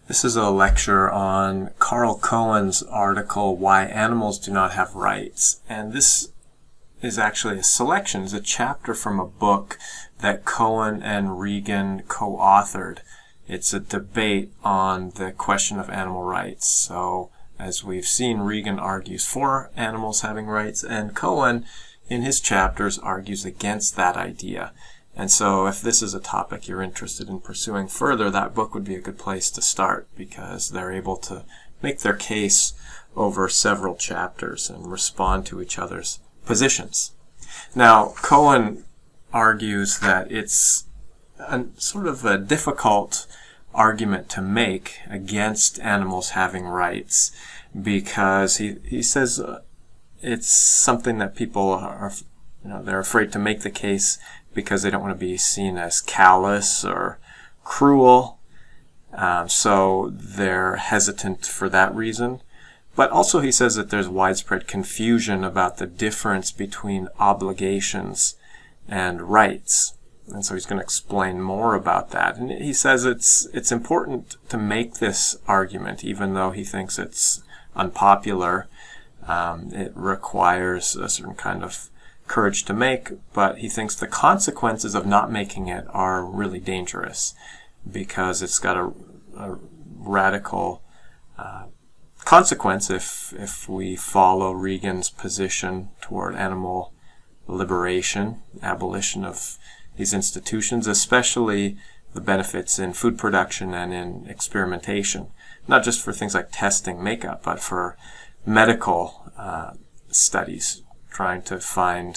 This is a lecture on Carl Cohen's article, Why Animals Do Not Have Rights. And this is actually a selection, it's a chapter from a book that Cohen and Regan co-authored. It's a debate on the question of animal rights. So, as we've seen, Regan argues for animals having rights, and Cohen, in his chapters, argues against that idea. And so if this is a topic you're interested in pursuing further, that book would be a good place to start, because they're able to make their case over several chapters and respond to each other's positions. Now, Cohen argues that it's sort of a difficult argument to make against animals having rights, because he says it's something that people are, they're afraid to make the case because they don't want to be seen as callous or cruel. So they're hesitant for that reason. But also he says that there's widespread confusion about the difference between obligations and rights. And so he's going to explain more about that. And he says it's important to make this argument, even though he thinks it's unpopular. It requires a certain kind of courage to make, but he thinks the consequences of not making it are really dangerous, because it's got a radical consequence if we follow Regan's position toward animal liberation, abolition of these institutions, especially the benefits in food production and in experimentation, not just for things like testing makeup, but for medical studies, trying to find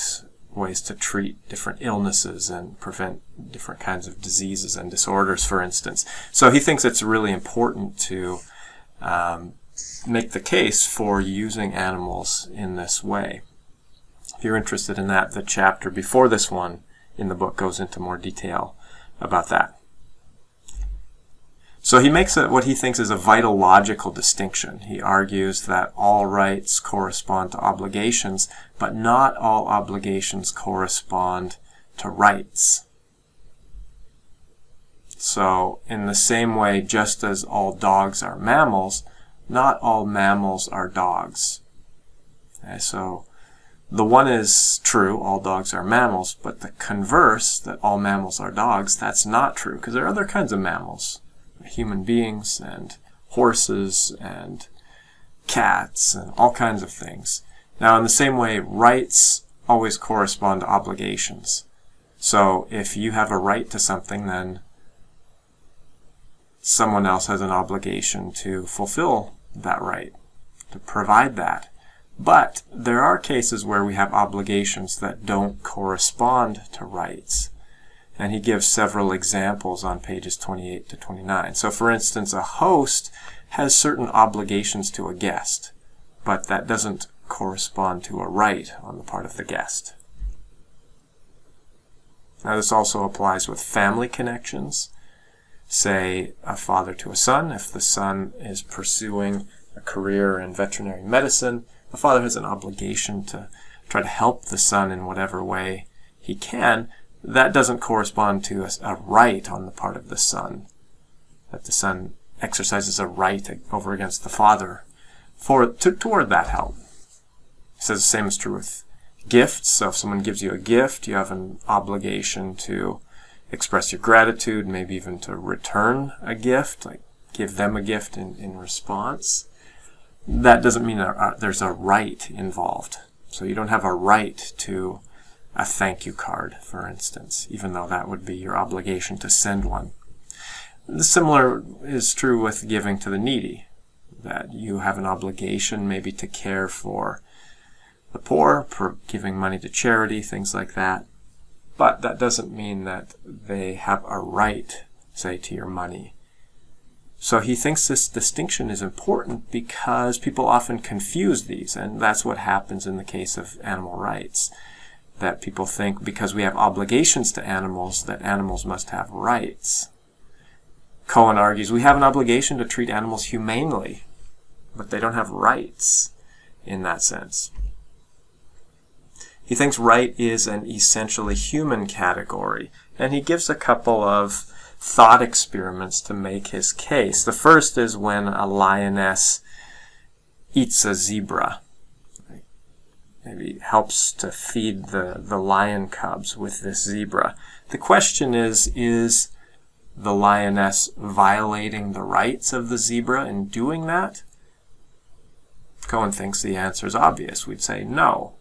ways to treat different illnesses and prevent different kinds of diseases and disorders, for instance. So he thinks it's really important to make the case for using animals in this way. If you're interested in that, the chapter before this one in the book goes into more detail about that. So he makes what he thinks is a vital logical distinction. He argues that all rights correspond to obligations, but not all obligations correspond to rights. So, in the same way, just as all dogs are mammals, not all mammals are dogs. Okay, so, the one is true, all dogs are mammals, but the converse, that all mammals are dogs, that's not true, because there are other kinds of mammals. Human beings and horses and cats and all kinds of things. Now, in the same way, rights always correspond to obligations. So if you have a right to something, then someone else has an obligation to fulfill that right, to provide that. But there are cases where we have obligations that don't correspond to rights. And he gives several examples on pages 28 to 29. So, for instance, a host has certain obligations to a guest, but that doesn't correspond to a right on the part of the guest. Now, this also applies with family connections. Say, a father to a son. If the son is pursuing a career in veterinary medicine, the father has an obligation to try to help the son in whatever way he can. That doesn't correspond to a right on the part of the son, that the son exercises a right over against the father toward that help. He says the same is true with gifts. So if someone gives you a gift, you have an obligation to express your gratitude, maybe even to return a gift, like give them a gift in response. That doesn't mean there's a right involved. So you don't have a right to a thank you card, for instance, even though that would be your obligation to send one. The similar is true with giving to the needy, that you have an obligation maybe to care for the poor, for giving money to charity, things like that. But that doesn't mean that they have a right, say, to your money. So he thinks this distinction is important because people often confuse these, and that's what happens in the case of animal rights. That people think because we have obligations to animals, that animals must have rights. Cohen argues we have an obligation to treat animals humanely, but they don't have rights in that sense. He thinks right is an essentially human category, and he gives a couple of thought experiments to make his case. The first is when a lioness eats a zebra. Maybe helps to feed the lion cubs with this zebra. The question is the lioness violating the rights of the zebra in doing that? Cohen thinks the answer is obvious. We'd say no.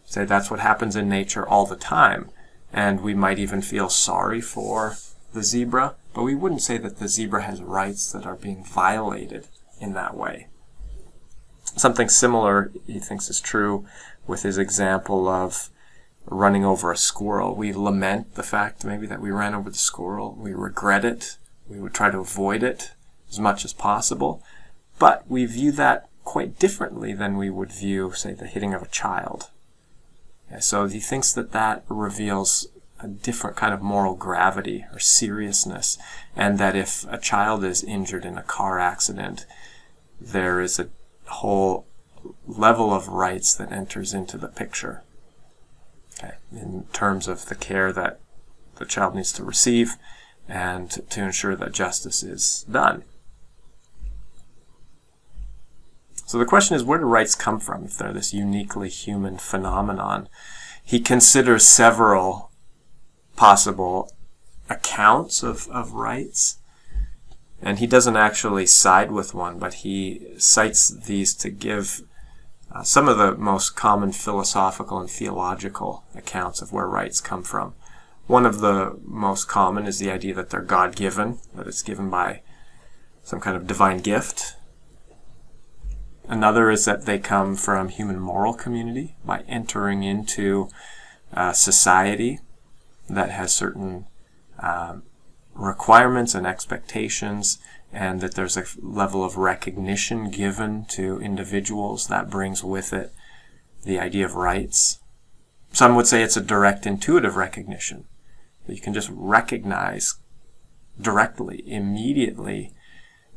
Say that's what happens in nature all the time. And we might even feel sorry for the zebra, but we wouldn't say that the zebra has rights that are being violated in that way. Something similar, he thinks, is true with his example of running over a squirrel. We lament the fact maybe that we ran over the squirrel. We regret it. We would try to avoid it as much as possible. But we view that quite differently than we would view, say, the hitting of a child. So he thinks that that reveals a different kind of moral gravity or seriousness, and that if a child is injured in a car accident, there is a whole level of rights that enters into the picture, in terms of the care that the child needs to receive and to ensure that justice is done. So the question is, where do rights come from if they're this uniquely human phenomenon? He considers several possible accounts of rights, and he doesn't actually side with one, but he cites these to give some of the most common philosophical and theological accounts of where rights come from. One of the most common is the idea that they're God-given, that it's given by some kind of divine gift. Another is that they come from human moral community by entering into society that has certain requirements and expectations, and that there's a level of recognition given to individuals that brings with it the idea of rights. Some would say it's a direct intuitive recognition. You can just recognize directly, immediately,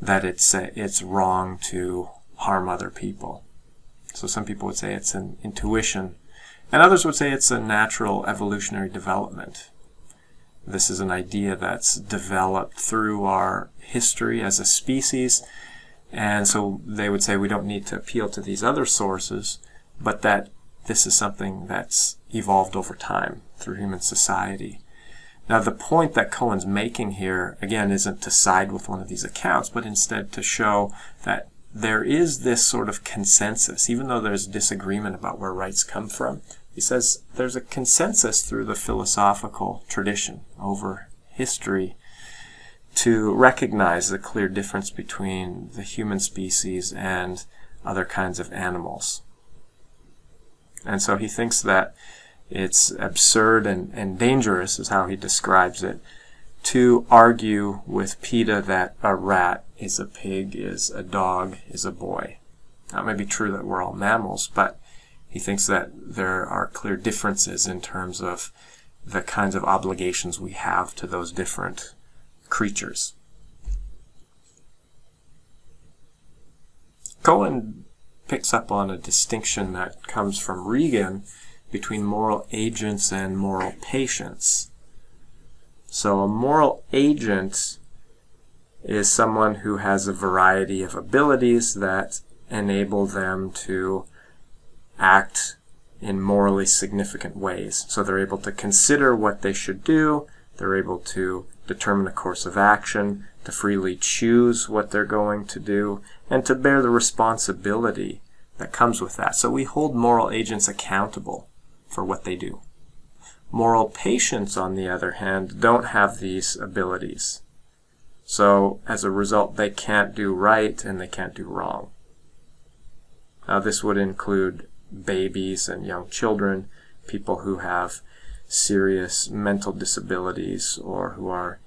that it's wrong to harm other people. So some people would say it's an intuition, and others would say it's a natural evolutionary development. This is an idea that's developed through our history as a species, and so they would say we don't need to appeal to these other sources, but that this is something that's evolved over time through human society. Now, the point that Cohen's making here, again, isn't to side with one of these accounts, but instead to show that there is this sort of consensus, even though there's disagreement about where rights come from. He says there's a consensus through the philosophical tradition over history to recognize the clear difference between the human species and other kinds of animals. And so he thinks that it's absurd and dangerous, is how he describes it, to argue with PETA that a rat is a pig, is a dog, is a boy. Now, it may be true that we're all mammals, but he thinks that there are clear differences in terms of the kinds of obligations we have to those different creatures. Cohen picks up on a distinction that comes from Regan between moral agents and moral patients. So a moral agent is someone who has a variety of abilities that enable them to act in morally significant ways. So they're able to consider what they should do, they're able to determine a course of action, to freely choose what they're going to do, and to bear the responsibility that comes with that. So we hold moral agents accountable for what they do. Moral patients, on the other hand, don't have these abilities. So as a result, they can't do right and they can't do wrong. Now, this would include babies and young children, people who have serious mental disabilities or who are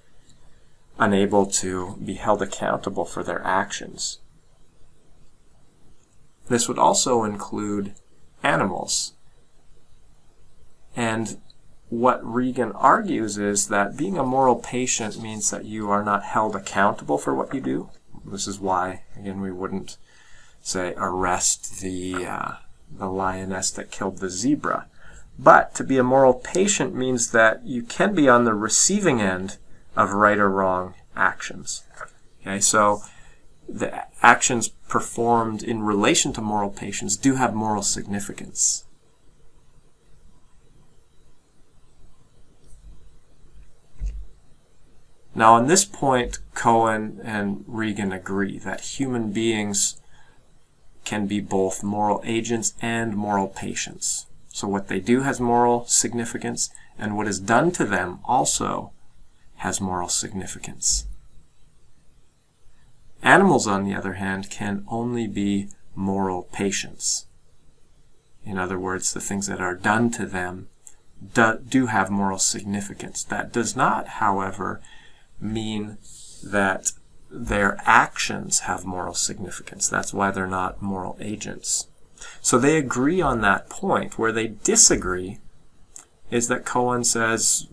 unable to be held accountable for their actions. This would also include animals. And what Regan argues is that being a moral patient means that you are not held accountable for what you do. This is why, again, we wouldn't say arrest the lioness that killed the zebra. But to be a moral patient means that you can be on the receiving end of right or wrong actions. Okay, so the actions performed in relation to moral patience do have moral significance. Now, on this point, Cohen and Regan agree that human beings can be both moral agents and moral patients. So what they do has moral significance, and what is done to them also has moral significance. Animals, on the other hand, can only be moral patients. In other words, the things that are done to them do have moral significance. That does not, however, mean that their actions have moral significance. That's why they're not moral agents. So they agree on that point. Where they disagree is that Cohen says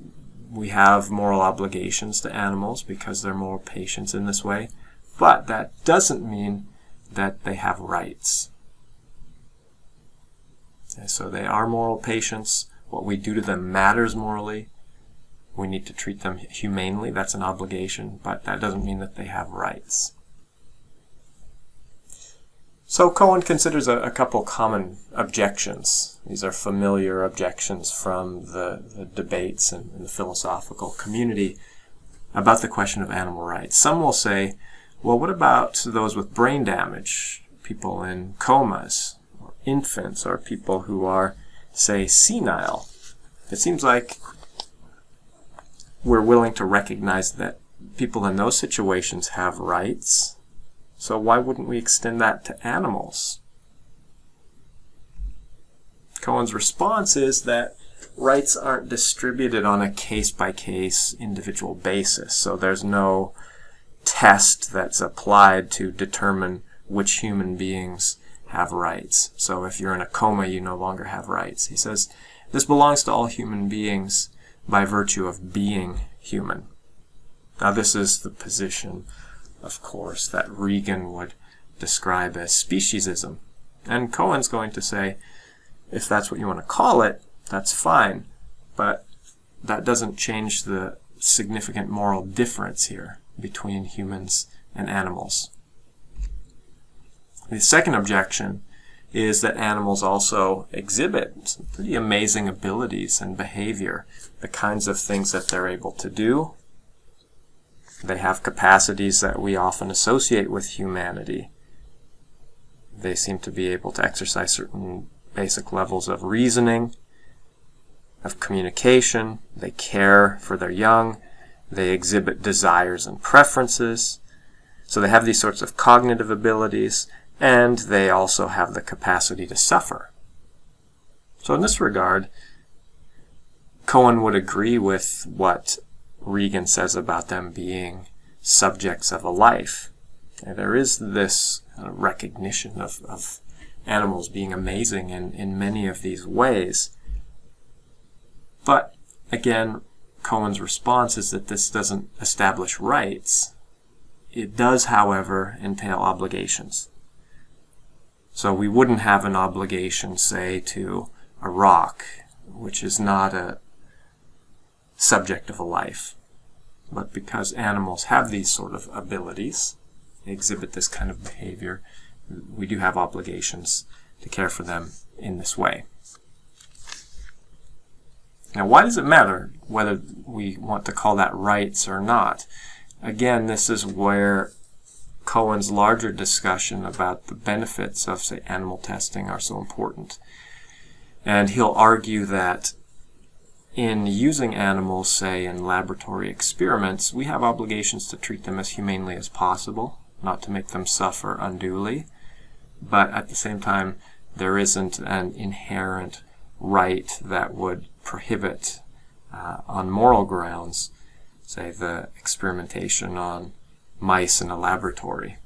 we have moral obligations to animals because they're moral patients in this way, but that doesn't mean that they have rights. Okay, so they are moral patients. What we do to them matters morally. We need to treat them humanely. That's an obligation, but that doesn't mean that they have rights. So Cohen considers a couple common objections. These are familiar objections from the debates and the philosophical community about the question of animal rights. Some will say, well, what about those with brain damage, people in comas, or infants, or people who are, say, senile? It seems like we're willing to recognize that people in those situations have rights. So why wouldn't we extend that to animals? Cohen's response is that rights aren't distributed on a case-by-case individual basis. So there's no test that's applied to determine which human beings have rights. So if you're in a coma, you no longer have rights. He says, this belongs to all human beings by virtue of being human. Now this is the position, of course, that Regan would describe as speciesism. And Cohen's going to say, if that's what you want to call it, that's fine. But that doesn't change the significant moral difference here between humans and animals. The second objection is that animals also exhibit some pretty amazing abilities and behavior, the kinds of things that they're able to do. They have capacities that we often associate with humanity. They seem to be able to exercise certain basic levels of reasoning, of communication. They care for their young. They exhibit desires and preferences. So they have these sorts of cognitive abilities, and they also have the capacity to suffer. So in this regard, Cohen would agree with what Regan says about them being subjects of a life. And there is this recognition of animals being amazing in many of these ways. But again, Cohen's response is that this doesn't establish rights. It does, however, entail obligations. So we wouldn't have an obligation, say, to a rock, which is not a subject of a life. But because animals have these sort of abilities, they exhibit this kind of behavior, we do have obligations to care for them in this way. Now, why does it matter whether we want to call that rights or not? Again, this is where Cohen's larger discussion about the benefits of, say, animal testing are so important. And he'll argue that in using animals, say, in laboratory experiments, we have obligations to treat them as humanely as possible, not to make them suffer unduly. But at the same time, there isn't an inherent right that would prohibit, on moral grounds, say, the experimentation on mice in a laboratory.